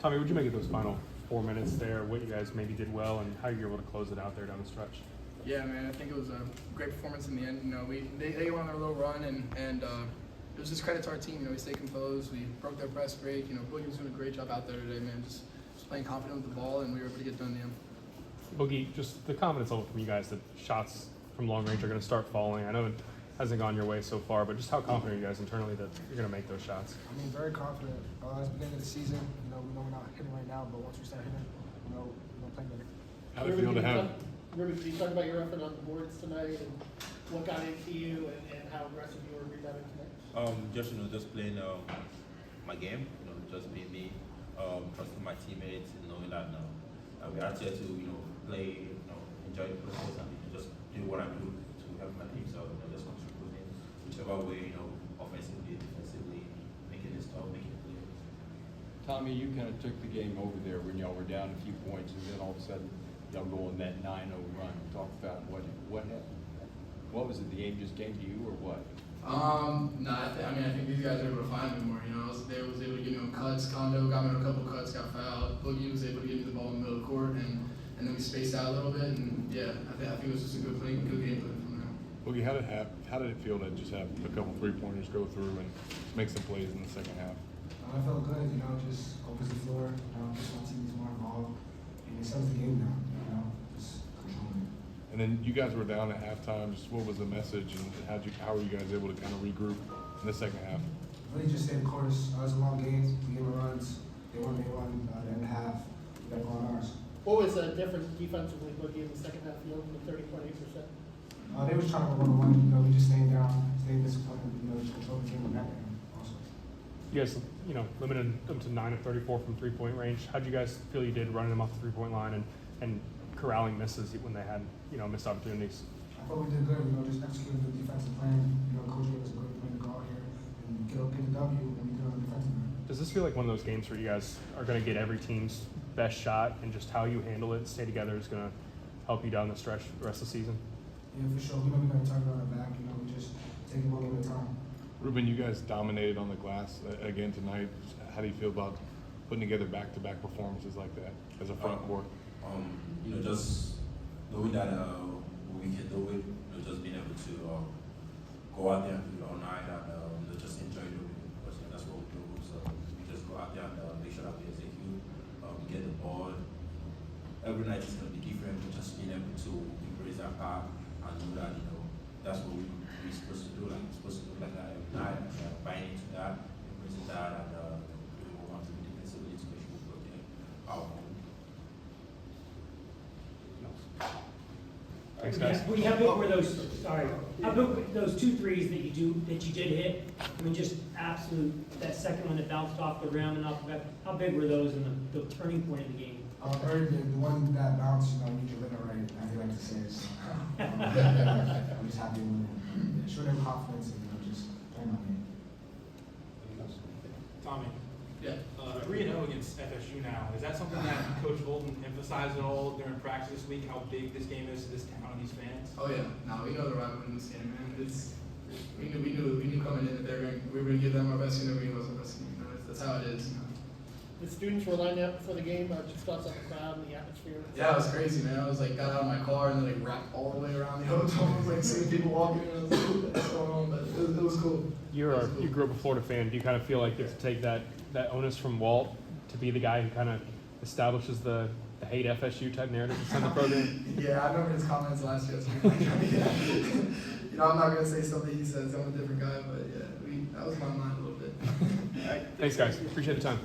Tommy, what'd you make of those final 4 minutes there? What you guys maybe did well, and how you were able to close it out there down the stretch? Yeah, man, I think it was a great performance in the end. You know, they went on their little run, and it was just credit to our team. You know, we stayed composed. We broke their press break. You know, Boogie was doing a great job out there today, man. Just playing confident with the ball, and we were able to get done in the end. Boogie, just the confidence level from you guys that shots from long range are going to start falling. I know it hasn't gone your way so far, but just how confident are you guys internally that you're going to make those shots? I mean, very confident. It's the beginning of the season. You know, we know we're not hitting right now, but once we start hitting, you know, we're playing better. How do you feel to have? Ruben, can you talk about your effort on the boards tonight and what got into you and how aggressive you were rebounding tonight? Just playing my game. Just being me, trusting my teammates, and knowing that we're out here to play, enjoy the process, and just do what I do to help my team. So just contributing whichever way, offensively, defensively, making it stop, making it play. Tommy, you kind of took the game over there when y'all were down a few points, and then all of a sudden y'all go on that 9-0 run. Talk about what happened. What was it? The game just came to you, or what? I think these guys were able to find me more. You know, they was able to get me on cuts. Kondo got me on a couple cuts, got fouled. Boogie was able to get me the ball in the middle of the court, and then we spaced out a little bit. And yeah, I think it was just a good game plan from there. Boogie, how did it feel to just have a couple 3-pointers go through and make some plays in the second half? I felt good. You know, just opens the floor. Just my team is more involved, and it settles the game now. You know, just controlling it. And then you guys were down at halftime. Just what was the message, and how were you guys able to kind of regroup in the second half? Really just stay the course. It was a long game. We gave them runs. They won the end half. We got on ours. What was the difference defensively, Boogie, in the second half? You opened with 30.8%. They was trying to go 1-1. You know, we just stayed down, stayed disciplined. You know, just control the game in that game also. You guys, limited them to 9 of 34 from 3-point range. How'd you guys feel you did running them off the 3-point line and corralling misses when they had, missed opportunities? I thought we did good. You know, just executing the defensive plan. You know, coach gave us a good plan to go out here and get the W when we did on the defensive end. Does this feel like one of those games where you guys are going to get every team's best shot, and just how you handle it, stay together, is going to help you down the stretch the rest of the season? Yeah, for sure. We know we're going to turn it on our back. You know, we just take it one game at a time. Ruben, you guys dominated on the glass again tonight. How do you feel about putting together back-to-back performances like that as a front court? Just knowing that we can do it, just being able to go out there and do it all night and just enjoy it because that's what we do. So we just go out there and make sure that we execute, we get the ball. Every night is going to be different. We're just being able to embrace our part and know that that's what we're supposed to do. Like we're supposed to do like that every night, and buying into that, embracing that, and we want to be defensively to make sure we protect our home. Thanks, guys. How big were those? Sorry, how big were those 2 threes that you did hit? I mean, just absolute. That second one that bounced off the rim and off the back. How big were those in the turning point of the game? Very big. The one that bounced, you need your limit right, as they like to say. So, I'm just happy with it. Show them confidence and just playing my game. Tommy, Yeah. 3-0 against FSU now. Is that something that Coach Bolton emphasized at all during practice this week? How big this game is to this town and these fans? Oh yeah. No, we know the right win this game, man. We knew coming in that we were gonna give them our best game. We knew it was our best game. That's how it is. The students were lined up for the game. Just thoughts on the crowd and the atmosphere. Yeah, it was crazy, man. I was got out of my car and then wrapped all the way around the hotel. I was seeing people walking and I was like, what's going on? But it was cool. You grew up a Florida fan. Do you kind of feel like you have to take that onus from Walt to be the guy who kind of establishes the hate FSU type narrative in the program? Yeah, I remember his comments last year. So I'm not gonna say something he says. I'm a different guy, but yeah, that was my mind a little bit. Thanks, guys. Appreciate the time.